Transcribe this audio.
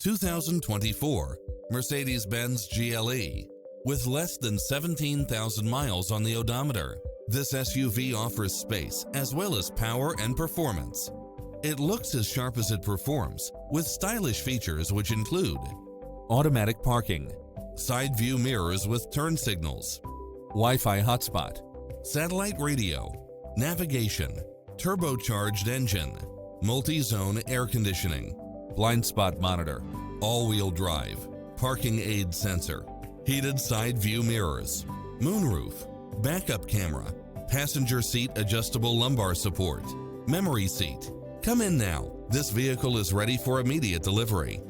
2024 Mercedes-Benz GLE. With less than 17,000 miles on the odometer, this SUV offers space as well as power and performance. It looks as sharp as it performs, with stylish features which include automatic parking, side view mirrors with turn signals, Wi-Fi hotspot, satellite radio, navigation, turbocharged engine, multi-zone air conditioning, blind spot monitor, all-wheel drive, parking aid sensor, heated side view mirrors, moonroof, backup camera, passenger seat adjustable lumbar support, memory seat. Come in now. This vehicle is ready for immediate delivery.